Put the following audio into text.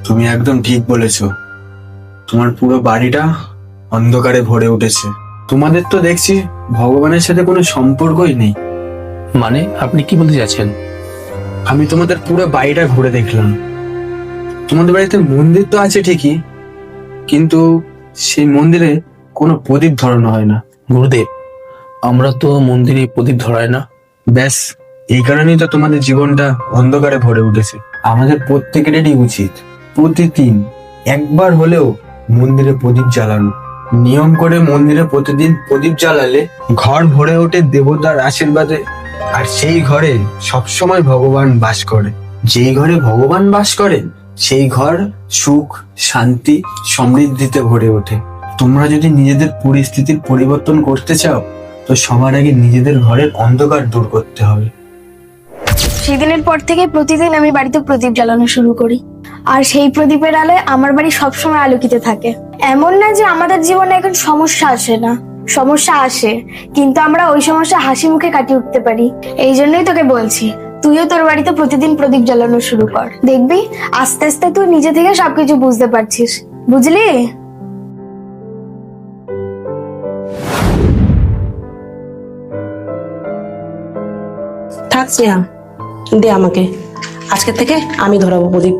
তুমি একদম ঠিক বলেছো। তোমার পুরো বাড়িটা অন্ধকারে ভরে উঠেছে। তোমাদের তো দেখছি ভগবানের সাথে কোনো সম্পর্কই নেই। মানে আপনি কি বলতে চাচ্ছেন? আমি তোমাদের পুরো বাড়িটা ঘুরে দেখলাম। তোমাদের বাড়িতে মন্দির তো আছে ঠিকই, কিন্তু সেই মন্দিরে কোনো প্রদীপ ধরানো হয় না। গুরুদেব, আমরা তো মন্দিরে প্রদীপ ধরাই না। ব্যাস, এই কারণেই তো তোমাদের জীবনটা অন্ধকারে ভরে উঠেছে। আমাদের প্রত্যেকেরই উচিত প্রতিদিন একবার হলেও মন্দিরে প্রদীপ জ্বালানো। নিয়ম করে মন্দিরে প্রতিদিন প্রদীপ জ্বালালে ঘর ভরে ওঠে দেবতার আশীর্বাদে। আর সেই ঘরে সবসময় ভগবান বাস করে। যেই ঘরে ভগবান বাস করে সেই ঘর সুখ, শান্তি, সমৃদ্ধিতে ভরে ওঠে। তোমরা যদি নিজেদের পরিস্থিতির পরিবর্তন করতে চাও, তো সবার আগে নিজেদের ঘরের অন্ধকার দূর করতে হবে। সেদিনের পর থেকে প্রতিদিন আমি বাড়িতে প্রদীপ জ্বালানো শুরু করি, আর সেই প্রদীপের আলোয় আমার বাড়ি সবসময় আলোকিত থাকে। এমন না যে আমাদের জীবনে এখন সমস্যা আসে না, সমস্যা আসে, কিন্তু আমরা ওই সমস্যা হাসি মুখে কাটিয়ে উঠতে পারি। এই জন্যই তোকে বলছি, তুইও তোর বাড়িতে প্রতিদিন প্রদীপ জ্বালানো শুরু কর। দেখবি আস্তে আস্তে তুই নিজে থেকে সবকিছু বুঝতে পারছিস। বুঝলি? থাক স্নেহা, দে আমাকে। আজকে থেকে আমি ধরাবো প্রদীপ।